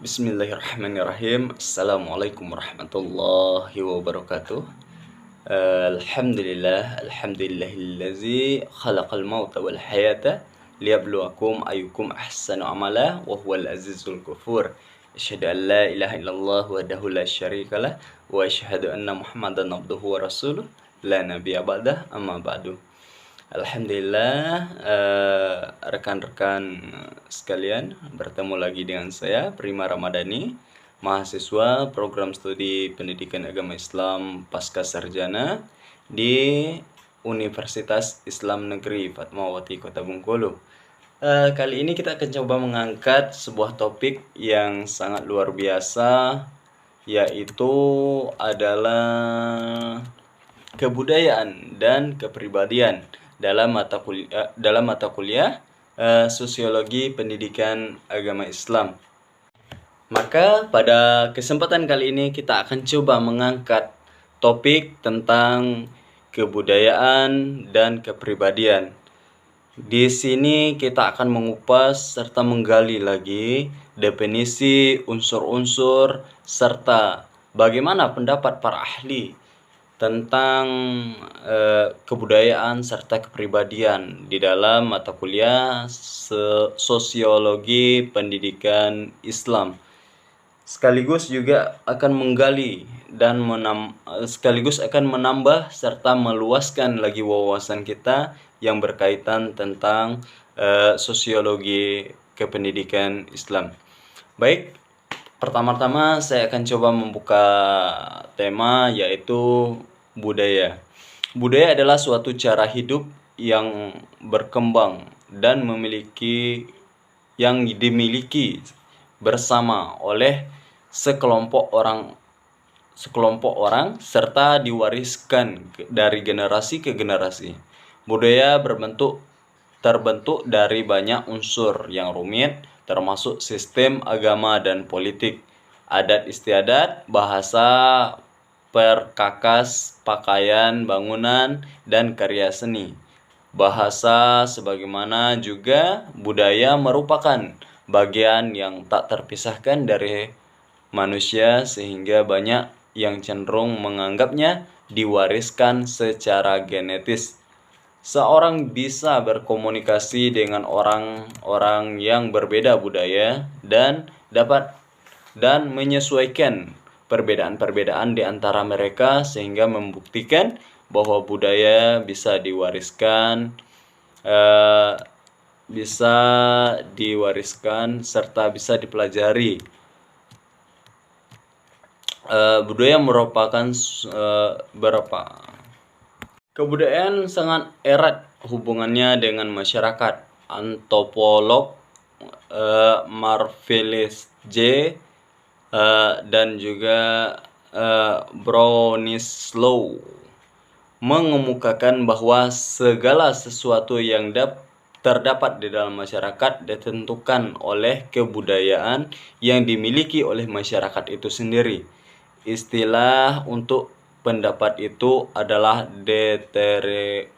Bismillahirrahmanirrahim. Assalamualaikum warahmatullahi wabarakatuh. Alhamdulillahillazi khalaqal mauta wal hayata liyabluwakum ayyukum ahsanu amala wa huwal azizul ghafur. Asyhadu an la ilaha illallah wahdahu la syarikalah wa asyhadu anna Muhammadan abduhu wa rasuluh la nabiyya ba'dah amma ba'du. Alhamdulillah, rekan-rekan sekalian, bertemu lagi dengan saya Prima Ramadhani, mahasiswa program studi Pendidikan Agama Islam Pasca Sarjana di Universitas Islam Negeri Fatmawati Kota Bengkulu. Kali ini kita akan coba mengangkat sebuah topik yang sangat luar biasa, yaitu adalah kebudayaan dan kepribadian dalam mata kuliah Sosiologi Pendidikan Agama Islam. Maka pada kesempatan kali ini kita akan coba mengangkat topik tentang kebudayaan dan kepribadian. Di sini kita akan mengupas serta menggali lagi definisi unsur-unsur serta bagaimana pendapat para ahli tentang kebudayaan serta kepribadian di dalam mata kuliah Sosiologi Pendidikan Islam. Sekaligus juga akan menggali dan sekaligus akan menambah serta meluaskan lagi wawasan kita yang berkaitan tentang sosiologi kependidikan Islam. Baik, pertama-tama saya akan coba membuka tema yaitu budaya. Budaya adalah suatu cara hidup yang berkembang dan yang dimiliki bersama oleh sekelompok orang serta diwariskan dari generasi ke generasi. Budaya terbentuk dari banyak unsur yang rumit, termasuk sistem agama dan politik, adat istiadat, bahasa, perkakas, pakaian, bangunan, dan karya seni. Bahasa sebagaimana juga budaya merupakan bagian yang tak terpisahkan dari manusia sehingga banyak yang cenderung menganggapnya diwariskan secara genetis. Seorang bisa berkomunikasi dengan orang-orang yang berbeda budaya dan menyesuaikan perbedaan-perbedaan di antara mereka sehingga membuktikan bahwa budaya bisa diwariskan serta bisa dipelajari. Budaya merupakan kebudayaan sangat erat hubungannya dengan masyarakat. Antropolog Marvelous J. dan juga Bronislaw mengemukakan bahwa segala sesuatu yang terdapat di dalam masyarakat ditentukan oleh kebudayaan yang dimiliki oleh masyarakat itu sendiri. Istilah untuk pendapat itu adalah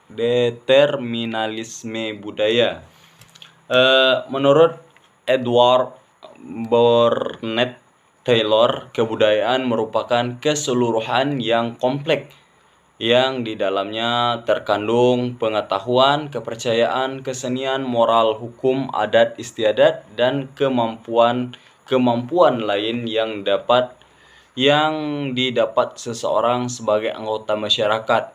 determinalisme budaya. Menurut Edward Burnett Taylor, kebudayaan merupakan keseluruhan yang kompleks yang di dalamnya terkandung pengetahuan, kepercayaan, kesenian, moral, hukum, adat istiadat, dan kemampuan lain yang didapat seseorang sebagai anggota masyarakat.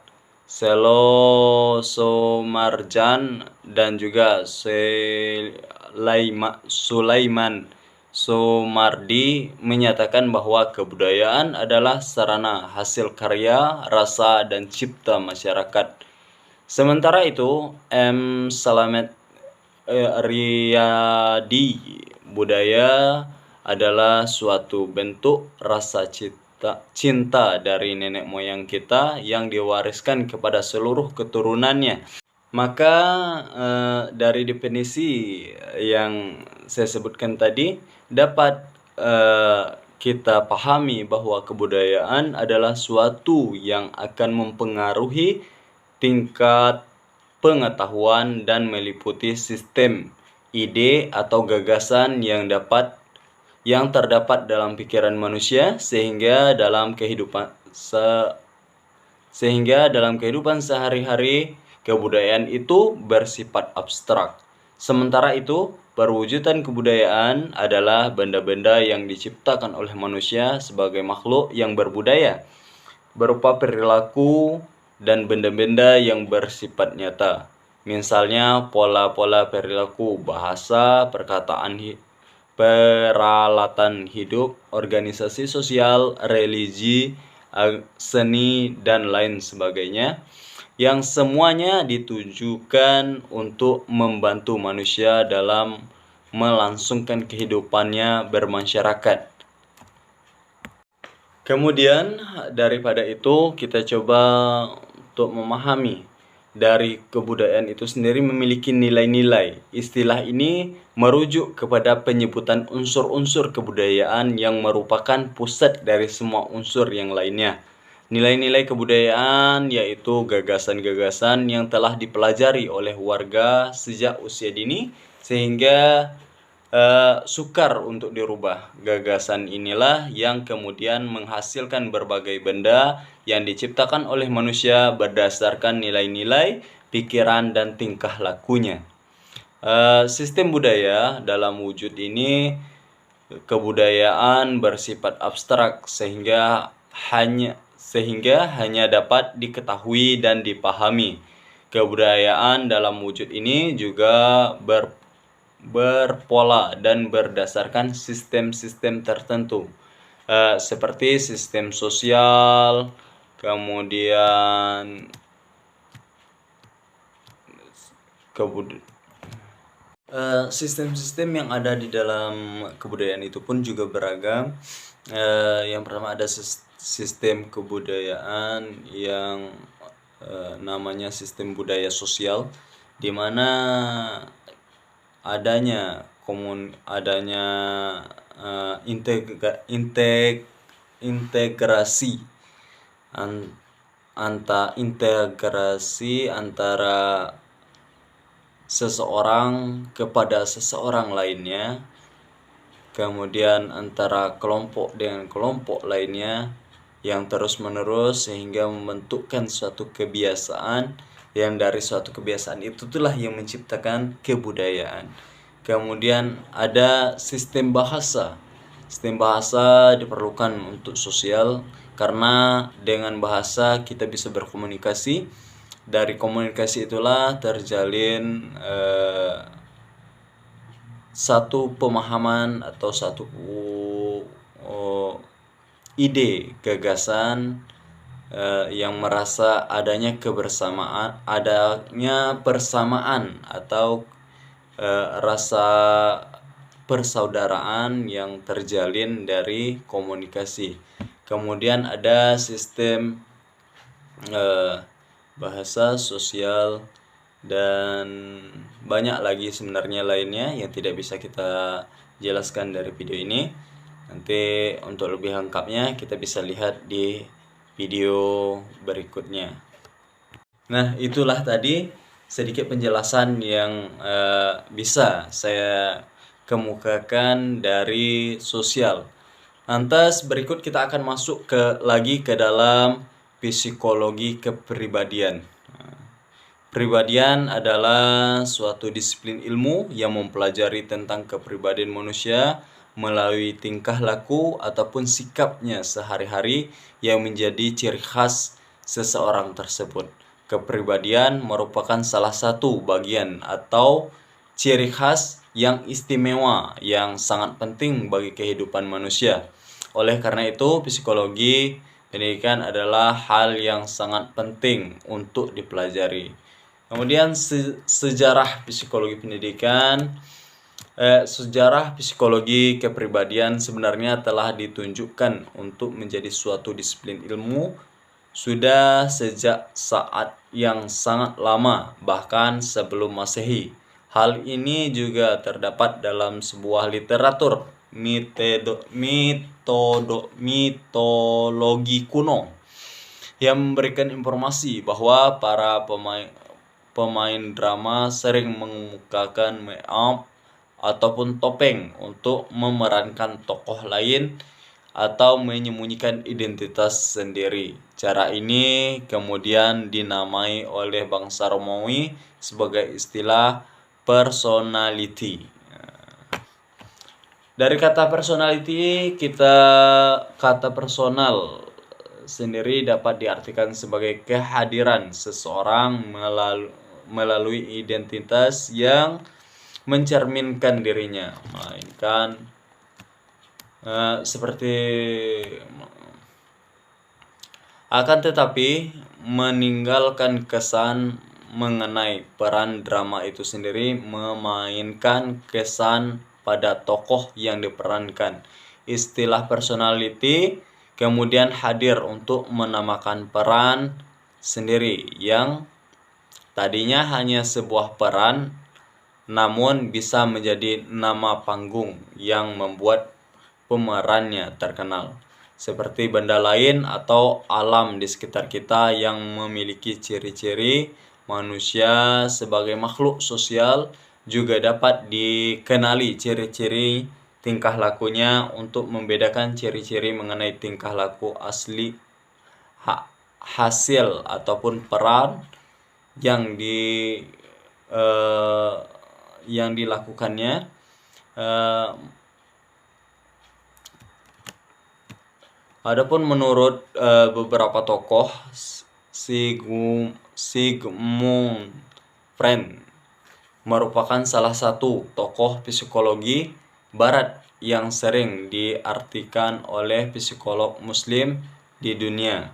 Somarjan dan juga Sulaiman Somardi menyatakan bahwa kebudayaan adalah sarana hasil karya, rasa, dan cipta masyarakat. Sementara itu, M. Salamet Riyadi, budaya adalah suatu bentuk rasa cinta dari nenek moyang kita yang diwariskan kepada seluruh keturunannya. Maka dari definisi yang saya sebutkan tadi dapat kita pahami bahwa kebudayaan adalah suatu yang akan mempengaruhi tingkat pengetahuan dan meliputi sistem, ide atau gagasan yang terdapat dalam pikiran manusia sehingga dalam kehidupan sehari-hari kebudayaan itu bersifat abstrak. Sementara itu, perwujudan kebudayaan adalah benda-benda yang diciptakan oleh manusia sebagai makhluk yang berbudaya, berupa perilaku dan benda-benda yang bersifat nyata. Misalnya pola-pola perilaku, bahasa, peralatan hidup, organisasi sosial, religi, seni, dan lain sebagainya, yang semuanya ditujukan untuk membantu manusia dalam melangsungkan kehidupannya bermasyarakat. Kemudian daripada itu kita coba untuk memahami dari kebudayaan itu sendiri memiliki nilai-nilai. Istilah ini merujuk kepada penyebutan unsur-unsur kebudayaan yang merupakan pusat dari semua unsur yang lainnya. Nilai-nilai kebudayaan yaitu gagasan-gagasan yang telah dipelajari oleh warga sejak usia dini sehingga sukar untuk dirubah. Gagasan inilah yang kemudian menghasilkan berbagai benda yang diciptakan oleh manusia berdasarkan nilai-nilai, pikiran, dan tingkah lakunya. Sistem budaya dalam wujud ini, kebudayaan bersifat abstrak sehingga hanya dapat diketahui dan dipahami. Kebudayaan dalam wujud ini juga berpola dan berdasarkan sistem-sistem tertentu, seperti sistem sosial, kemudian sistem-sistem yang ada di dalam kebudayaan itu pun juga beragam. Yang pertama ada sistem kebudayaan yang namanya sistem budaya sosial, di mana adanya integrasi antara seseorang kepada seseorang lainnya, kemudian antara kelompok dengan kelompok lainnya yang terus-menerus sehingga membentukkan suatu kebiasaan, yang dari suatu kebiasaan itulah yang menciptakan kebudayaan. Kemudian ada sistem bahasa. Sistem bahasa diperlukan untuk sosial karena dengan bahasa kita bisa berkomunikasi. Dari komunikasi itulah terjalin satu pemahaman atau satu ide, gagasan yang merasa adanya persamaan atau rasa persaudaraan yang terjalin dari komunikasi. Kemudian ada sistem bahasa sosial dan banyak lagi sebenarnya lainnya yang tidak bisa kita jelaskan dari video ini. Nanti untuk lebih lengkapnya kita bisa lihat di video berikutnya. Nah, itulah tadi sedikit penjelasan yang bisa saya kemukakan dari sosial. Lantas berikut kita akan masuk lagi ke dalam psikologi kepribadian. Kepribadian adalah suatu disiplin ilmu yang mempelajari tentang kepribadian manusia melalui tingkah laku ataupun sikapnya sehari-hari yang menjadi ciri khas seseorang tersebut. Kepribadian merupakan salah satu bagian atau ciri khas yang istimewa yang sangat penting bagi kehidupan manusia. Oleh karena itu, psikologi pendidikan adalah hal yang sangat penting untuk dipelajari. Kemudian sejarah psikologi pendidikan, sejarah psikologi kepribadian sebenarnya telah ditunjukkan untuk menjadi suatu disiplin ilmu sudah sejak saat yang sangat lama, bahkan sebelum Masehi. Hal ini juga terdapat dalam sebuah literatur mitologi kuno yang memberikan informasi bahwa para pemain drama sering mengemukakan ataupun topeng untuk memerankan tokoh lain atau menyembunyikan identitas sendiri. Cara ini kemudian dinamai oleh bangsa Romawi sebagai istilah personality. Dari kata personality, kata personal sendiri dapat diartikan sebagai kehadiran seseorang melalui identitas yang mencerminkan dirinya, melainkan akan tetapi meninggalkan kesan mengenai peran drama itu sendiri, memainkan kesan pada tokoh yang diperankan. Istilah personality kemudian hadir untuk menamakan peran sendiri yang tadinya hanya sebuah peran, namun bisa menjadi nama panggung yang membuat pemerannya terkenal, seperti benda lain atau alam di sekitar kita yang memiliki ciri-ciri. Manusia sebagai makhluk sosial juga dapat dikenali ciri-ciri tingkah lakunya untuk membedakan ciri-ciri mengenai tingkah laku asli, hasil ataupun peran yang dilakukannya. Adapun menurut beberapa tokoh, Sigmund Freud merupakan salah satu tokoh psikologi barat yang sering diartikan oleh psikolog muslim di dunia,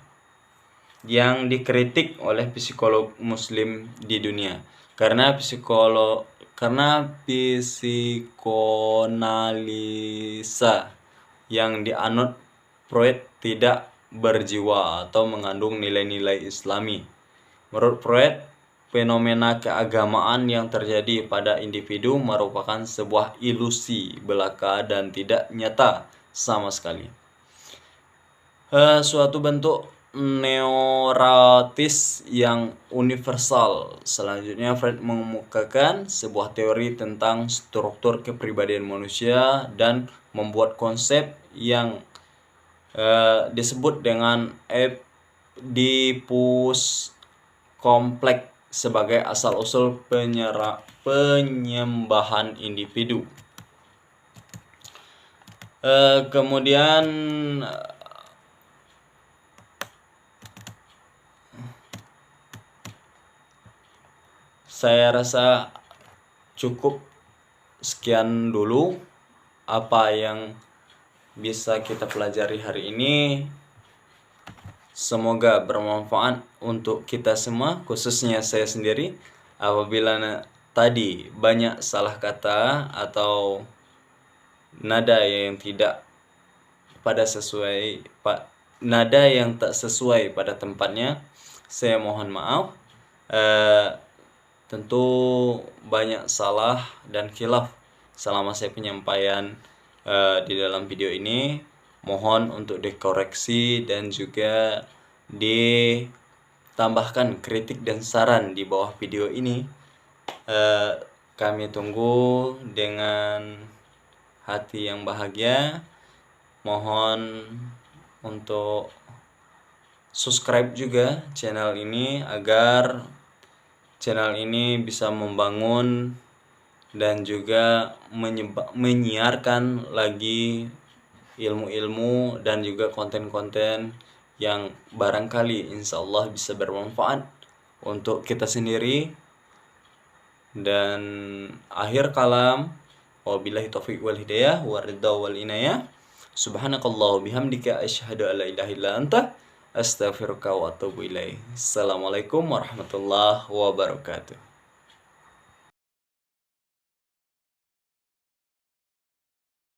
yang dikritik oleh psikolog muslim di dunia karena psikoanalisa yang dianut Freud tidak berjiwa atau mengandung nilai-nilai Islami. Menurut Freud, fenomena keagamaan yang terjadi pada individu merupakan sebuah ilusi belaka dan tidak nyata sama sekali. Suatu bentuk neurotis yang universal. Selanjutnya, Freud mengemukakan sebuah teori tentang struktur kepribadian manusia dan membuat konsep yang disebut dengan Oedipus kompleks sebagai asal-usul penyembahan individu. Kemudian saya rasa cukup sekian dulu apa yang bisa kita pelajari hari ini. Semoga bermanfaat untuk kita semua, khususnya saya sendiri. Apabila tadi banyak salah kata atau nada yang tak sesuai pada tempatnya, saya mohon maaf. Tentu banyak salah dan khilaf selama saya penyampaian di dalam video ini. Mohon untuk dikoreksi dan juga ditambahkan kritik dan saran di bawah video ini. Kami tunggu dengan hati yang bahagia. Mohon untuk subscribe juga channel ini agar channel ini bisa membangun dan juga menyiarkan lagi ilmu-ilmu dan juga konten-konten yang barangkali insya Allah bisa bermanfaat untuk kita sendiri. Dan akhir kalam, wabillahi taufiq wal hidayah waridha wal inayah. Subhanakallah bihamdika asyhadu an la ilaha illa anta astaghfiruka wa atubu ilaik. Assalamualaikum warahmatullahi wabarakatuh.